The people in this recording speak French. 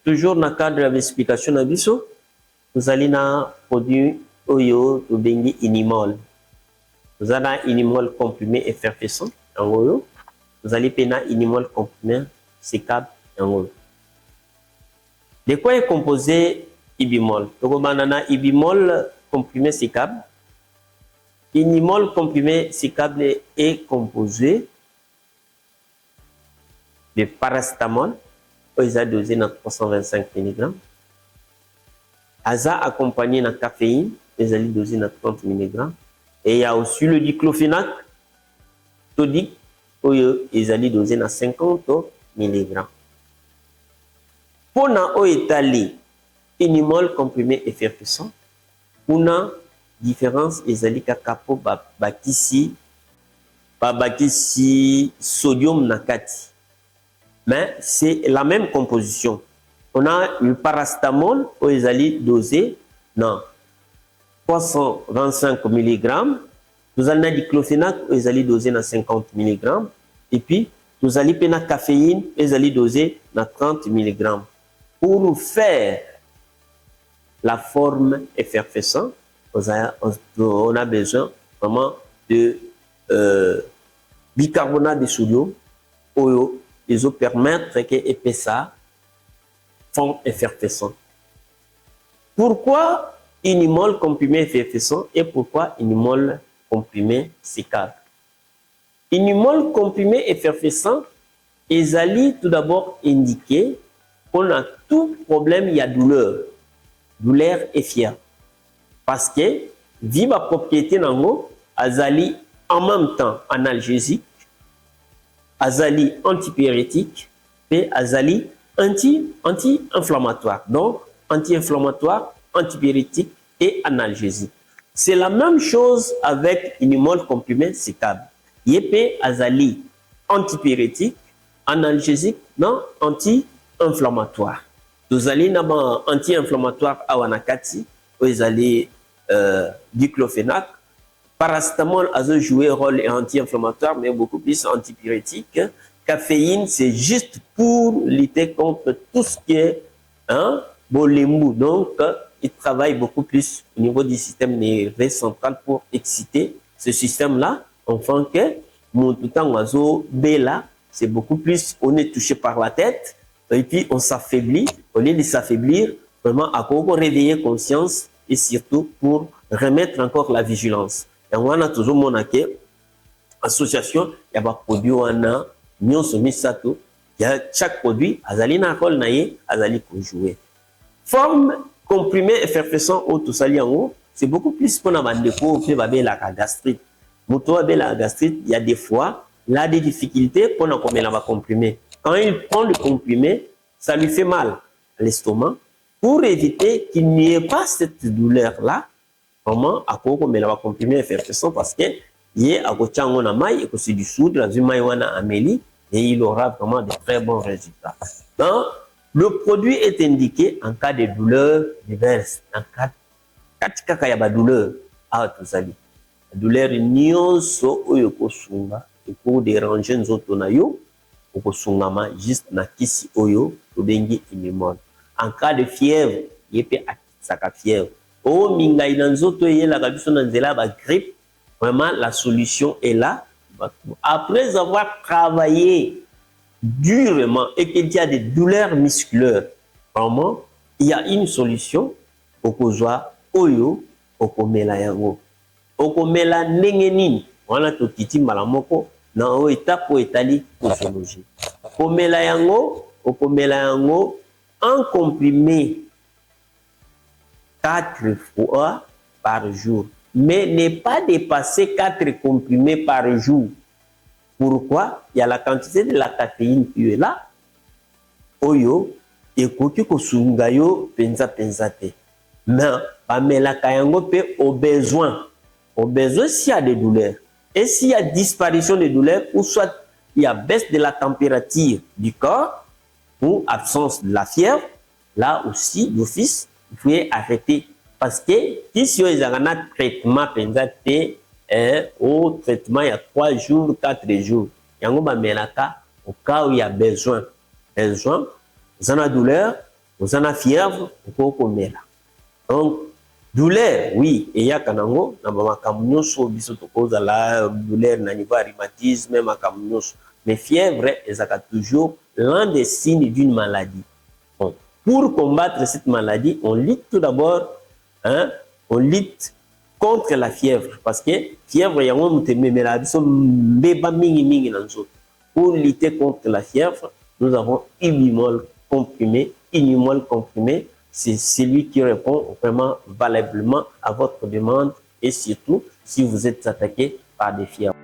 toujours dans le cadre de l'explication de Bisso, vous allez dans produit Oyo ou Bengi Inimol. Vous avez Inimol comprimé effervescent en Oyo. Vous allez payer Inimol comprimé sécable en Oyo. De quoi est composé Ibimol? Donc, banana Ibimol comprimé sécable. Inimol comprimé sécable est composé de paracétamol, ils ont dosé dans 325 mg. Aza accompagné de caféine, ils ont dosé dans 30 mg. Et il y a aussi le diclofénac, todique, ils ont dosé dans 50 mg. Pour nous étaler Inimol comprimé effervescent, pour nous différence ils ont capo bakisi sodium nakati. Mais c'est la même composition. On a le paracétamol, ils ont dosé dans 325 mg. Nous avons le diclofénac, ils ont dosé dans 50 mg. Et puis, nous avons la caféine, ils ont dosé dans 30 mg. Pour faire la forme effervescente, on a besoin vraiment de bicarbonate de sodium. Ils ont permettre que l'épaisseur forme effervescent. Pourquoi Inimol comprimé effervescent et pourquoi Inimol comprimé sécable? Inimol comprimé effervescent, ils allaient tout d'abord indiquer qu'on a tout problème, il y a douleur et fièvre. Parce que, vu la propriété dans l'eau, azali en même temps analgésique, azali antipyrétique et azali anti-inflammatoire. Donc, anti-inflammatoire, antipyrétique et analgésique. C'est la même chose avec Inimol comprimé sécable. Yépé azali antipyrétique, analgésique, non anti-inflammatoire. Vous allez dans anti-inflammatoire à Wanakati, vous allez diclofénac. Paracétamol a joué un rôle anti-inflammatoire, mais beaucoup plus antipyrétique. Caféine, c'est juste pour lutter contre tout ce qui est bolémou. Donc, il travaille beaucoup plus au niveau du système nerveux central pour exciter ce système-là. Enfin, que tout temps oiseau Bella, c'est beaucoup plus, on est touché par la tête, et puis on s'affaiblit. Au lieu de s'affaiblir, vraiment, à quoi réveiller conscience et surtout pour remettre encore la vigilance. Et on a toujours mon association, il y a des produits, on a misato, il y a chaque produit, azali na rôle naie, azali pour jouer. Forme comprimée effervescent au tout sali en haut, c'est beaucoup plus pour la déco, pour la gastrite. Pour la gastrite, il y a des fois, là des difficultés pour la comprimé. Quand il prend le comprimé, ça lui fait mal à l'estomac. Pour éviter qu'il n'y ait pas cette douleur-là, vraiment, à quoi on met la comprimé effervescent parce que il est à côté on a maille et que c'est du soude, la maille on a amélie et il aura vraiment de très bons résultats. Donc, le produit est indiqué en cas de douleur diverse. En cas de douleur, tout ça dit. La douleur nyonso oyo kosunga et pour déranger nous autres nayo, okosungama juste na kisi oyo tobengi Inimol. En cas de fièvre, il peut akitsaka fièvre. Oh, mingai na nzoto yela kabiso na nzela ba grippe, vraiment la solution est là. Après avoir travaillé durement et qu'il y a des douleurs musculaires, vraiment, il y a une solution okozwa oyo okomela yango. Okomela ndenge nini? Wana tokiti mbala moko na o étape o etali posologie. Okomela yango en comprimé 4 fois par jour, mais ne pas dépasser 4 comprimés par jour. Pourquoi? Il y a la quantité de la caféine qui est là. Oyo, ekoki kosunga yo penza te. Mais pamela kayango pe au besoin s'il y a des douleurs. Et s'il y a disparition des douleurs, ou soit il y a baisse de la température du corps, ou absence de la fièvre, là aussi, d'office, vous pouvez arrêter. Parce que si vous avez un traitement, au traitement, il y a 3 jours, 4 jours. Il y a un au cas où il y a besoin. Vous avez la douleur, vous en avez fièvre, vous pouvez donc, douleur, oui, et il y a kanango, na mama kamnyoso, bisoto cause la douleur, na niveau rhumatisme, même kamnyoso. Mais fièvre, c'est toujours l'un des signes d'une maladie. Bon, pour combattre cette maladie, on lutte tout d'abord, hein, on lutte contre la fièvre, parce que fièvre, il y a un pour lutter contre la fièvre, nous avons Unimol comprimé. Unimol comprimé, c'est celui qui répond vraiment valablement à votre demande et surtout si vous êtes attaqué par des fièvres.